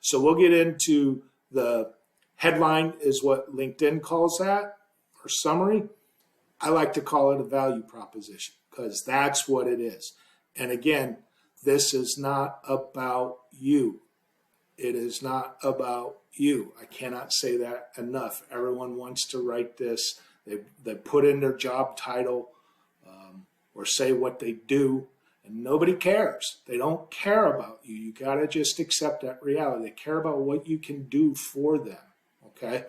So we'll get into the headline is what LinkedIn calls that, or summary. I like to call it a value proposition because that's what it is. And again, this is not about you. It is not about you. I cannot say that enough. Everyone wants to write this. They put in their job title or say what they do, and nobody cares. They don't care about you. You got to just accept that reality. They care about what you can do for them, okay?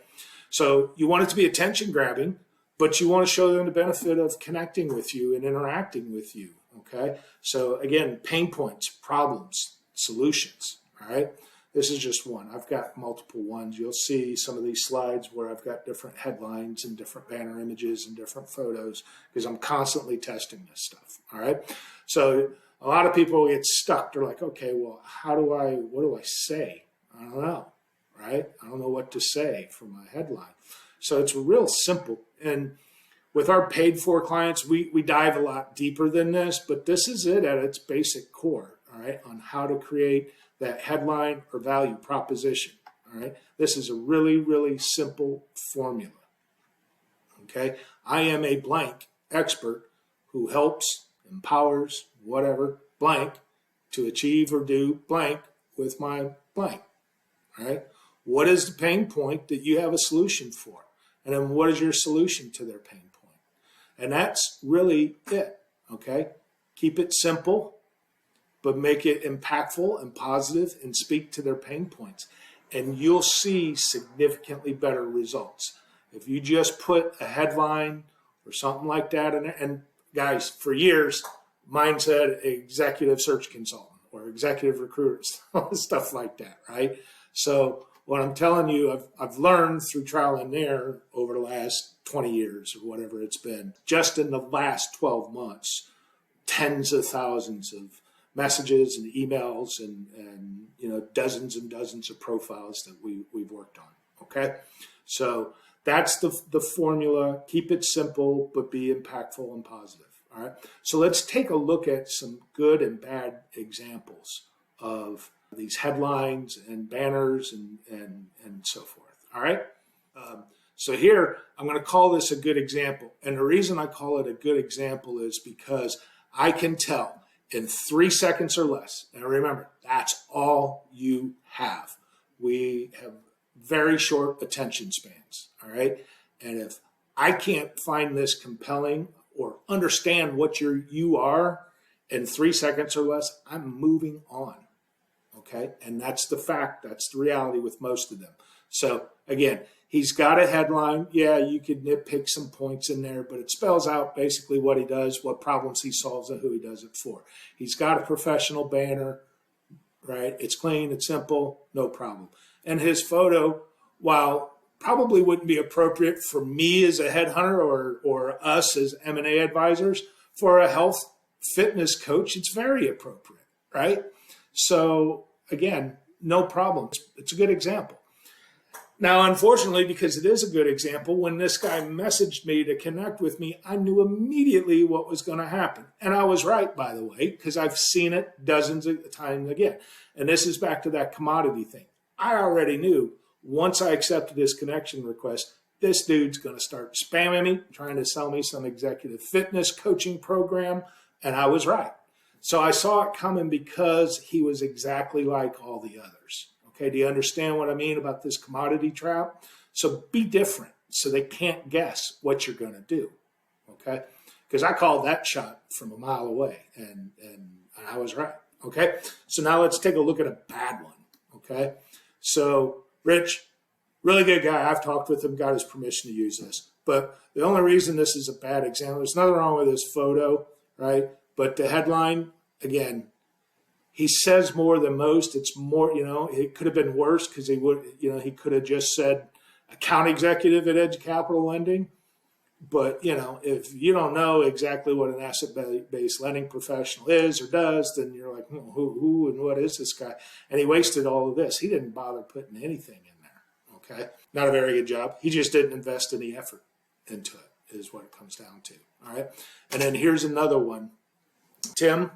So you want it to be attention grabbing, but you want to show them the benefit of connecting with you and interacting with you, okay? So again, pain points, problems, solutions, all right? This is just one. I've got multiple ones. You'll see some of these slides where I've got different headlines and different banner images and different photos because I'm constantly testing this stuff, all right? So a lot of people get stuck. They're like, okay, well, what do I say? I don't know, right? I don't know what to say for my headline. So it's real simple. And with our paid for clients, we dive a lot deeper than this, but this is it at its basic core, all right, on how to create that headline or value proposition, all right? This is a really, really simple formula, okay? I am a blank expert who helps, empowers, whatever, blank, to achieve or do blank with my blank, all right? What is the pain point that you have a solution for? And then what is your solution to their pain point? And that's really it, okay? Keep it simple, but make it impactful and positive and speak to their pain points. And you'll see significantly better results. If you just put a headline or something like that in there, and guys, for years, mine said executive search consultant or executive recruiters, stuff like that, right? So what I'm telling you, I've learned through trial and error over the last 20 years or whatever it's been, just in the last 12 months, tens of thousands of messages and emails and dozens and dozens of profiles that we've worked on, okay? So that's the formula. Keep it simple, but be impactful and positive, all right? So let's take a look at some good and bad examples of these headlines and banners and so forth, all right? So here, I'm going to call this a good example. And the reason I call it a good example is because I can tell in 3 seconds or less. Now remember, that's all you have. We have very short attention spans, all right? And if I can't find this compelling or understand what you are in 3 seconds or less, I'm moving on, okay? And that's the fact, that's the reality with most of them. So again, he's got a headline. Yeah, you could nitpick some points in there, but it spells out basically what he does, what problems he solves, and who he does it for. He's got a professional banner, right? It's clean, it's simple, no problem. And his photo, while probably wouldn't be appropriate for me as a headhunter or us as M&A advisors, for a health fitness coach, it's very appropriate, right? So again, no problem. It's a good example. Now, unfortunately, because it is a good example, when this guy messaged me to connect with me, I knew immediately what was going to happen. And I was right, by the way, because I've seen it dozens of times again. And this is back to that commodity thing. I already knew once I accepted this connection request, this dude's going to start spamming me, trying to sell me some executive fitness coaching program. And I was right. So I saw it coming because he was exactly like all the others. Okay, do you understand what I mean about this commodity trap? So be different so they can't guess what you're going to do, okay? Because I called that shot from a mile away, and I was right, okay? So now let's take a look at a bad one, okay? So Rich, really good guy. I've talked with him, got his permission to use this. But the only reason this is a bad example, there's nothing wrong with this photo, right? But the headline, again, he says more than most. It's more, it could have been worse because he could have just said account executive at Edge Capital Lending. But, if you don't know exactly what an asset-based lending professional is or does, then you're like, who and what is this guy? And he wasted all of this. He didn't bother putting anything in there, okay? Not a very good job. He just didn't invest any effort into it is what it comes down to, all right? And then here's another one. Tim.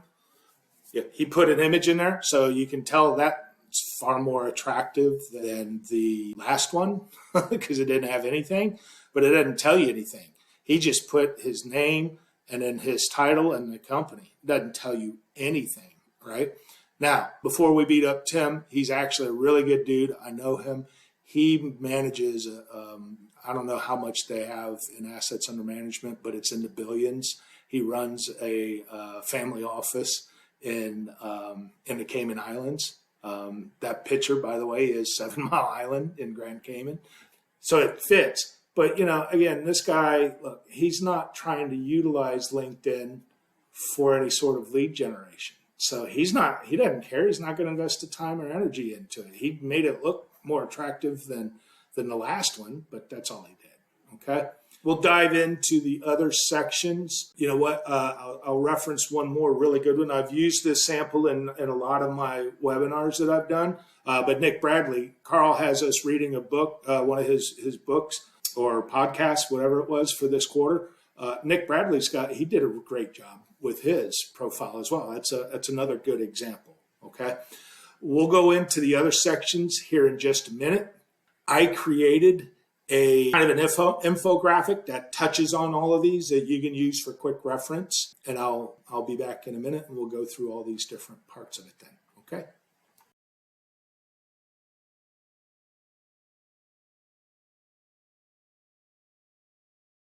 Yeah, he put an image in there, so you can tell that It's far more attractive than the last one because it didn't have anything, but it doesn't tell you anything. He just put his name and then his title and the company. It doesn't tell you anything, right? Now, before we beat up Tim, he's actually a really good dude. I know him. He manages, I don't know how much they have in assets under management, but it's in the billions. He runs a family office in the Cayman Islands. That picture, by the way, is 7 Mile Island in Grand Cayman. So it fits. But, again, this guy, look, he's not trying to utilize LinkedIn for any sort of lead generation. So he doesn't care. He's not going to invest the time or energy into it. He made it look more attractive than the last one, but that's all he did. Okay. We'll dive into the other sections. You know what? I'll reference one more really good one. I've used this sample in a lot of my webinars that I've done. But Nick Bradley, Carl has us reading a book, one of his books or podcasts, whatever it was for this quarter. Nick Bradley's he did a great job with his profile as well. That's another good example. Okay. We'll go into the other sections here in just a minute. I created a kind of an infographic that touches on all of these that you can use for quick reference. And I'll be back in a minute and we'll go through all these different parts of it then. Okay.